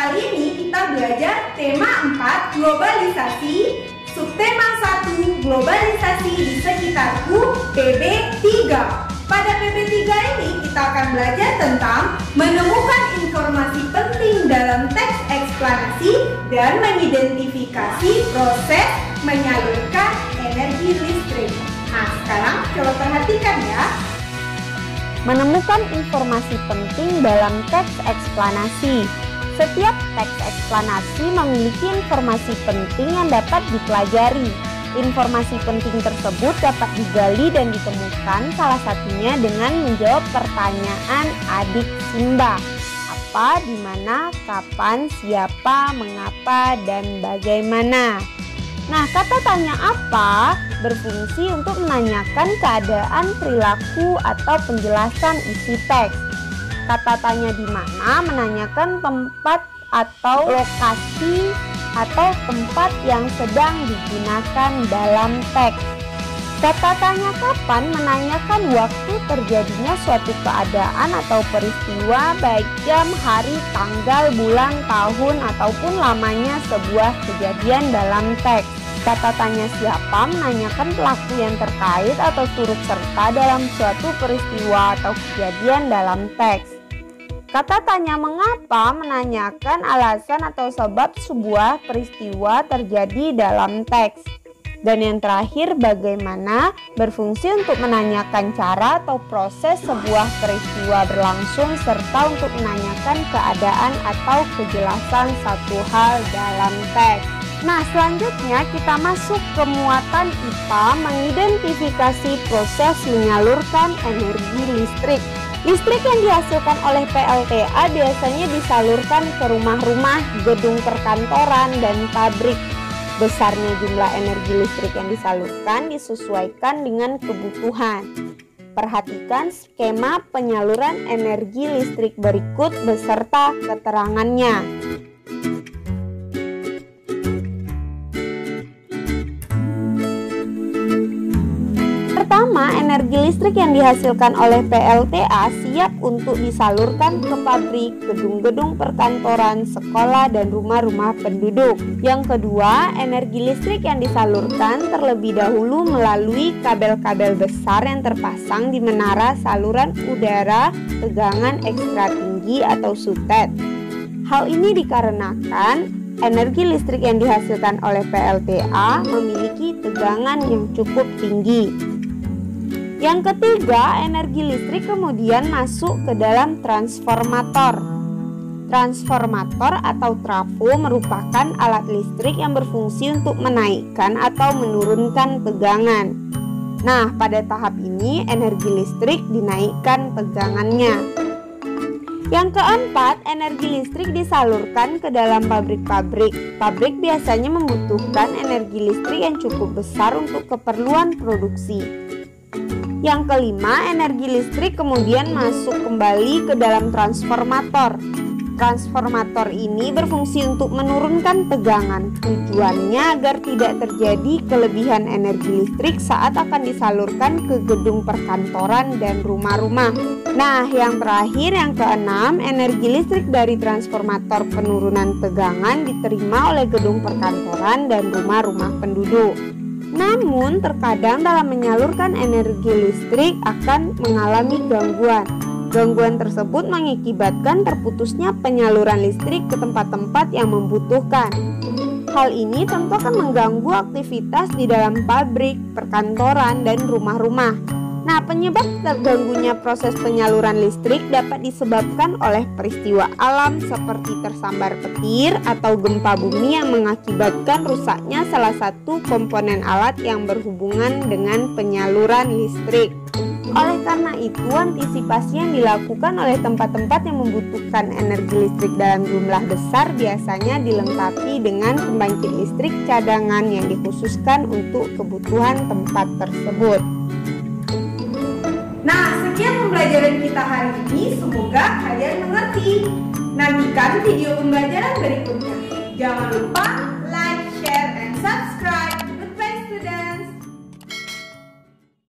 Kali ini kita belajar tema 4 globalisasi, subtema 1 globalisasi di sekitarku PB3. Pada PB3 ini kita akan belajar tentang menemukan informasi penting dalam teks eksplanasi dan mengidentifikasi proses menyalurkan energi listrik. Nah, sekarang coba perhatikan ya. Menemukan informasi penting dalam teks eksplanasi. Setiap teks eksplanasi memiliki informasi penting yang dapat dipelajari. Informasi penting tersebut dapat digali dan ditemukan salah satunya dengan menjawab pertanyaan adik Simba. Apa, di mana, kapan, siapa, mengapa, dan bagaimana. Nah, kata tanya apa berfungsi untuk menanyakan keadaan, perilaku, atau penjelasan isi teks. Kata tanya di mana menanyakan tempat atau lokasi atau tempat yang sedang digunakan dalam teks. Kata tanya kapan menanyakan waktu terjadinya suatu keadaan atau peristiwa, baik jam, hari, tanggal, bulan, tahun, ataupun lamanya sebuah kejadian dalam teks. Kata tanya siapa menanyakan pelaku yang terkait atau turut serta dalam suatu peristiwa atau kejadian dalam teks. Kata tanya mengapa menanyakan alasan atau sebab sebuah peristiwa terjadi dalam teks. Dan yang terakhir, bagaimana berfungsi untuk menanyakan cara atau proses sebuah peristiwa berlangsung serta untuk menanyakan keadaan atau kejelasan satu hal dalam teks. Nah, selanjutnya kita masuk ke muatan IPA, mengidentifikasi proses menyalurkan energi listrik. Listrik yang dihasilkan oleh PLTA biasanya disalurkan ke rumah-rumah, gedung perkantoran, dan pabrik. Besarnya jumlah energi listrik yang disalurkan disesuaikan dengan kebutuhan. Perhatikan skema penyaluran energi listrik berikut beserta keterangannya. Pertama, energi listrik yang dihasilkan oleh PLTA siap untuk disalurkan ke pabrik, gedung-gedung perkantoran, sekolah, dan rumah-rumah penduduk. Yang kedua, energi listrik yang disalurkan terlebih dahulu melalui kabel-kabel besar yang terpasang di menara saluran udara tegangan ekstra tinggi atau SUTED. Hal ini dikarenakan energi listrik yang dihasilkan oleh PLTA memiliki tegangan yang cukup tinggi. Yang ketiga, energi listrik kemudian masuk ke dalam transformator. Transformator atau trafo merupakan alat listrik yang berfungsi untuk menaikkan atau menurunkan tegangan. Nah, pada tahap ini energi listrik dinaikkan tegangannya. Yang keempat, energi listrik disalurkan ke dalam pabrik-pabrik. Pabrik biasanya membutuhkan energi listrik yang cukup besar untuk keperluan produksi. Yang kelima, energi listrik kemudian masuk kembali ke dalam transformator. Transformator ini berfungsi untuk menurunkan tegangan. Tujuannya agar tidak terjadi kelebihan energi listrik saat akan disalurkan ke gedung perkantoran dan rumah-rumah. Nah, yang terakhir, yang keenam, energi listrik dari transformator penurunan tegangan diterima oleh gedung perkantoran dan rumah-rumah penduduk. Namun, terkadang dalam menyalurkan energi listrik akan mengalami gangguan. Gangguan tersebut mengakibatkan terputusnya penyaluran listrik ke tempat-tempat yang membutuhkan. Hal ini tentu akan mengganggu aktivitas di dalam pabrik, perkantoran, dan rumah-rumah. Nah, penyebab terganggunya proses penyaluran listrik dapat disebabkan oleh peristiwa alam seperti tersambar petir atau gempa bumi yang mengakibatkan rusaknya salah satu komponen alat yang berhubungan dengan penyaluran listrik. Oleh karena itu, antisipasi yang dilakukan oleh tempat-tempat yang membutuhkan energi listrik dalam jumlah besar biasanya dilengkapi dengan pembangkit listrik cadangan yang dikhususkan untuk kebutuhan tempat tersebut. Nah, sekian pembelajaran kita hari ini. Semoga kalian mengerti. Nantikan video pembelajaran berikutnya. Jangan lupa